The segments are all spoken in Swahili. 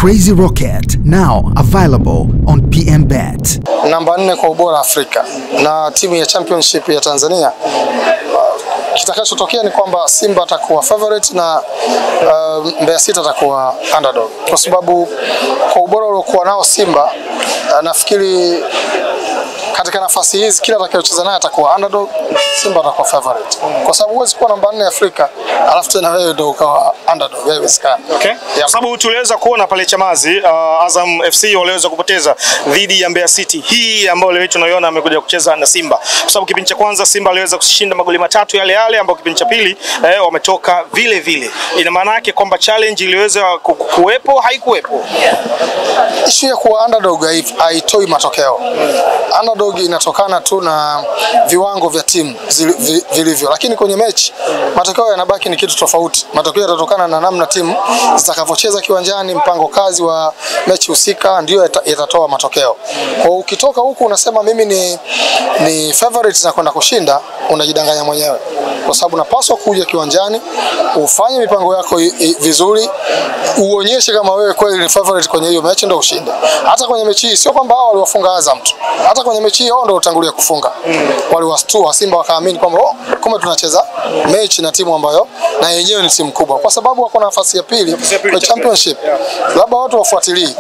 Crazy Rocket, now available on PMBet. Namba 4 kwa ubora Afrika na timu ya championship ya Tanzania. Kitakachotokea ni kwamba Simba atakuwa favorite na Mbeya City atakuwa underdog, kwa sababu kwa ubora uliokuwa nao Simba nafikiri katika nafasi hizi kila atakayocheza naye atakuwa underdog, Simba atakuwa favorite. Kwa sababu huwezi kuwa namba 4 Afrika alafu tena wewe ndio ukawa underdog, haiwezekani. Okay. Kwa sababu tuliweza kuona pale Chamazi Azam FC waliweza kupoteza dhidi ya Mbeya City. Hii ambayo leo tunaiona amekuja kucheza na Simba. Kwa sababu kipindi cha kwanza Simba aliweza kushinda magoli 3 yale yale, ambao kipindi cha pili wametoka vile vile. Ina maana yake kwamba challenge iliweza kuwepo haikuwepo. Issue ya kuwa underdog haitoi matokeo. Underdog inatokana tu na viwango vya timu vilivyo, lakini kwenye mechi matokeo yanabaki ni kitu tofauti. Matokeo yatatokana na namna timu zitakavyocheza kiwanjani, mpango kazi wa mechi husika ndio yatatoa matokeo. Kwa ukitoka huku unasema mimi ni favorite na kwenda kushinda, unajidanganya mwenyewe. Kwa sababu unapaswa kuja kiwanjani, ufanye mipango yako vizuri, uonyeshe kama wewe kweli ni favorite kwenye hiyo mechi ndio ushinde. Hata kwenye mechi hii sio kwamba hao waliwafunga Azam tu. Hata kwenye mechi hii wao ndio utangulia kufunga. Waliwastua Simba wakaamini kwamba kumbe tunacheza mechi na timu ambayo na yenyewe ni timu kubwa. Kwa sababu wako na nafasi ya pili kwa championship. Labda watu wafuatilie.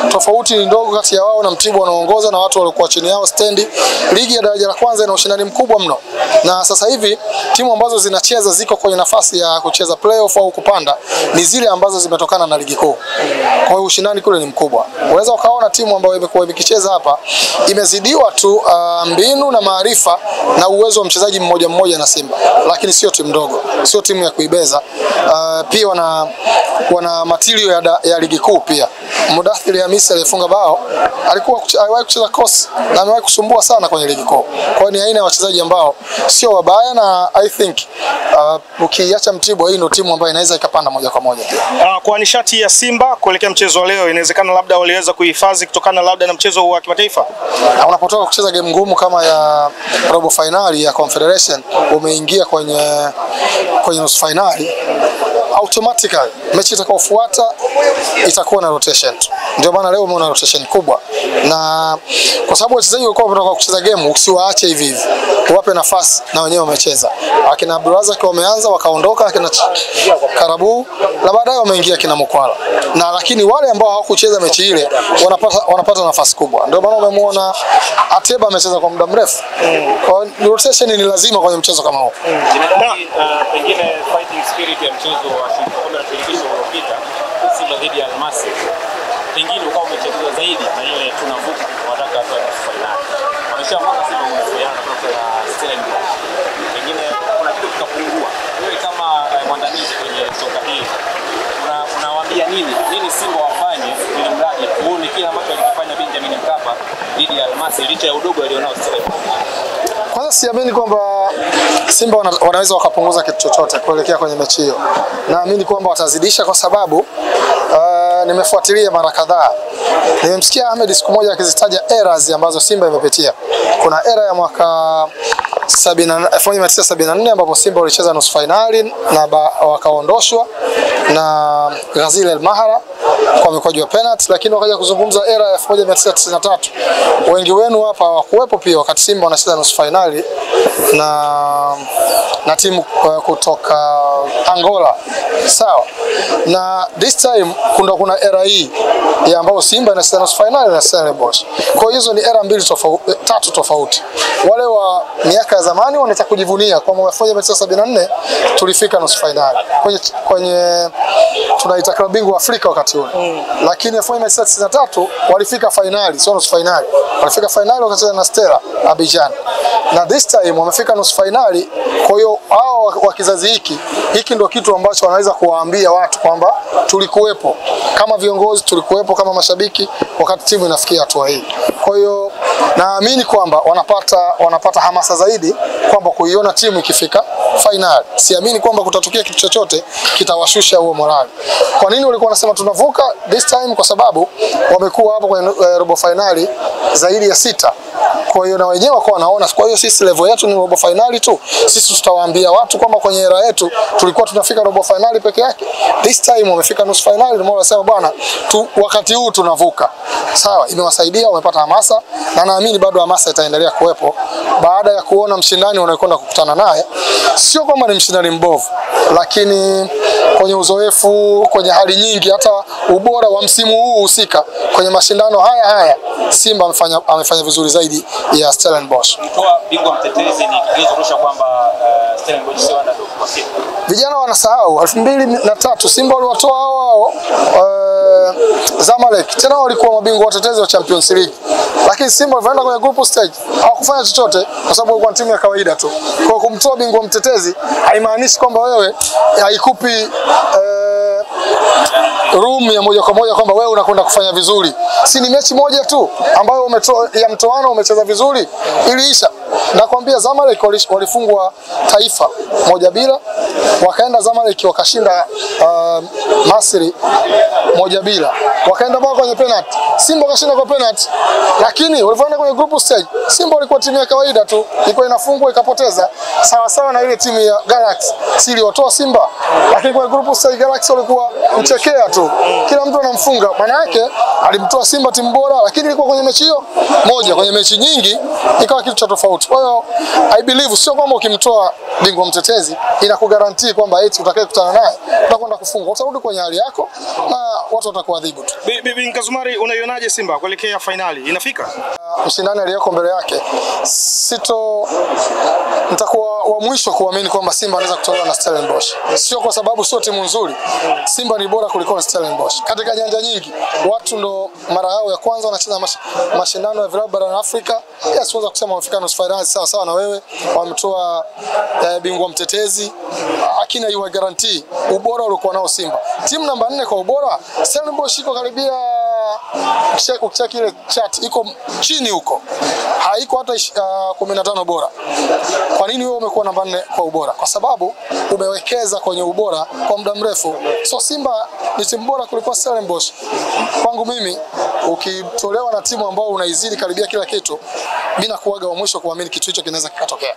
Tofauti ni ndogo kati ya wao na Mtibwa wanaoongoza na watu waliokuwa chini yao stendi. Ligi ya daraja la kwanza ina ushindani mkubwa mno. Na sasa hivi timu ambazo zinacheza ziko kwenye nafasi ya kucheza playoff au kupanda ni zile ambazo zimetokana na ligi kuu. Kwa hiyo ushindani kule ni mkubwa. Unaweza ukaona timu ambayo imekuwa ikicheza hapa imezidiwa tu mbinu na maarifa na uwezo wa mchezaji mmoja mmoja na Simba, lakini sio timu ndogo, sio timu ya kuibeza. Pia wana material ya ligi kuu pia. Mudathir Hamisi alifunga bao, aliwahi kucheza cross na amewahi kusumbua sana kwenye ligi kuu. Kwa hiyo ni aina ya wachezaji ambao sio wabaya, na I think ukiacha Mtibwa, hii ndio timu ambayo inaweza ikapanda moja kwa moja. Kwa nishati ya Simba kuelekea mchezo wa leo, inawezekana labda waliweza kuhifadhi kutokana labda na mchezo wa kimataifa. Unapotoka kucheza game ngumu kama ya robo finali ya Confederation, umeingia kwenye nusu finali, automatically mechi itakayofuata itakuwa na rotation. Ndio maana leo umeona rotation kubwa, na kwa sababu wachezaji walikuwa wanataka kucheza game, usiwaache hivi hivi, wape nafasi na wenyewe wamecheza. Akina Abdulrazak wameanza wakaondoka, akina Karabu na baadaye wameingia kina Mkwala, na lakini wale ambao hawakucheza mechi ile wanapata nafasi kubwa. Ndio maana umemwona Ateba amecheza kwa muda mrefu. Kwa rotation ni lazima kwenye mchezo kama huu. Pengine fighting spirit ya mchezo wa kombe la shirikisho uliopita Simba dhidi ya Almasi, pengine ukawa umechezwa zaidi na ile tunavuka wataka hatua ya finali. Wameshaamua Simba kufuatana na Stellenbosch. Pengine kuna kitu kikapungua. Wewe kama mwandamizi kwenye soka hili, unawaambia nini Simba wafanye ili mradi tuone kile ambacho alikifanya Benjamin Mkapa dhidi ya Almasi licha ya udogo alionao Stellenbosch? Kwanza siamini kwamba Simba wanaweza wakapunguza kitu chochote kuelekea kwenye mechi hiyo. Naamini kwamba watazidisha, kwa sababu nimefuatilia mara kadhaa. Nimemsikia Ahmed siku moja akizitaja errors ambazo Simba imepitia. Kuna era ya mwaka 1974 ambapo Simba walicheza nusu finali na wakaondoshwa na Ghazil El Mahara kwa mikwaju ya penalty, lakini wakaja kuzungumza era ya 1993. Wengi wenu hapa hawakuwepo pia wakati Simba wanacheza nusu finali na timu kutoka Angola. Sawa. Na this time kuna era hii ya ambao Simba inacheza nusu finali na Stellenbosch. Kwa hizo ni era tatu tofauti. Wale wa miaka ya zamani wanataka kujivunia kwa mwaka 1974 tulifika nusu finali kwenye tunaita klabu bingwa Afrika wakati huo. Lakini 1993 walifika finali, sio nusu finali. Walifika finali wakacheza na Stella Abidjan. Na this time wamefika nusu finali. Kwa hiyo hao wa kizazi hiki ndio kitu ambacho wanaweza kuwaambia watu kwamba tulikuwepo kama viongozi, tulikuwepo kama mashabiki wakati timu inafikia hatua hii. Kwa hiyo naamini kwamba wanapata hamasa zaidi kwamba kuiona timu ikifika finali. Siamini kwamba kutatokea kitu chochote kitawashusha huo morali. Kwa nini walikuwa wanasema tunavuka this time? Kwa sababu wamekuwa hapo kwenye robo finali zaidi ya 6 Kwa hiyo na wenyewe wako wanaona, kwa hiyo sisi level yetu ni robo finali tu. Sisi tutawaambia watu kwamba kwenye era yetu tulikuwa tunafika robo finali peke yake. This time wamefika nusu finali, ndio wanasema bwana wakati huu tunavuka. Sawa, imewasaidia, wamepata hamasa na naamini bado hamasa itaendelea kuwepo baada ya kuona mshindani unayekwenda kukutana naye. Sio kwamba ni mshindani mbovu, lakini kwenye uzoefu, kwenye hali nyingi, hata ubora wa msimu huu husika kwenye mashindano haya Simba amefanya vizuri zaidi ya Stellenbosch. Mtoa bingwa mtetezi ni kigezo tosha kwamba Stellenbosch sio underdog kwa Simba. Vijana wanasahau 2003 Simba waliwatoa hao Zamalek, tena walikuwa mabingwa watetezi wa Champions League. Lakini Simba walienda kwenye group stage hawakufanya chochote kwa sababu walikuwa timu ya kawaida tu. Kwa kumtoa bingwa mtetezi haimaanishi kwamba wewe haikupi room ya moja kwa moja kwamba wewe unakwenda kufanya vizuri. Si ni mechi moja tu ambayo umetoa ya mtoano umecheza vizuri iliisha. Nakwambia Zamalek walifungwa Taifa 1-0, wakaenda Zamalek wakashinda Masri 1-0. Wakaenda mpaka kwenye penalty. Simba wakashinda kwa penalty. Lakini walipoenda kwenye group stage, Simba walikuwa timu ya kawaida tu, ilikuwa inafungwa ikapoteza. Sawa sawa na ile timu ya Galaxy, sili watoa Simba. Lakini kwenye group stage Galaxy walikuwa mchekea tu. Kila mtu anamfunga. Maana yake alimtoa Simba timu bora, lakini ilikuwa kwenye mechi hiyo moja, kwenye mechi nyingi ikawa kitu cha tofauti. Kwa hiyo I believe sio kwamba ukimtoa bingwa mtetezi inakugarantii kwamba eti utakayekutana naye utakwenda kufunga. Utarudi kwenye hali yako na watu watakuadhibu tu. Bibi Nkazumari, unaionaje Simba kuelekea finali? Inafika? Mshindani aliyeko mbele yake nitakuwa wa mwisho kuamini kwamba Simba anaweza kutolewa na Stellenbosch. Sio kwa sababu sio timu nzuri. Simba ni bora kuliko Stellenbosch. Katika nyanja nyingi, watu ndo mara yao ya kwanza wanacheza mashindano ya vilabu barani Afrika. Yes, siweza kusema wamefika nusu finali sawa sawa na wewe. Wametoa bingwa mtetezi. Lakini hiyo guarantee ubora uliokuwa nao Simba. Timu namba 4 kwa ubora, Stellenbosch iko karibia ukicheck ile chat iko chini huko. Haiko hata 15 bora. Kwa nini wewe umekuwa namba 4 kwa ubora? Kwa sababu umewekeza kwenye ubora kwa muda mrefu. So Simba ni timu bora kuliko Stellenbosch. Kwangu mimi ukitolewa na timu ambao unaizidi karibia kila kitu, mimi nakuaga wa mwisho kuamini kitu hicho kinaweza kikatokea.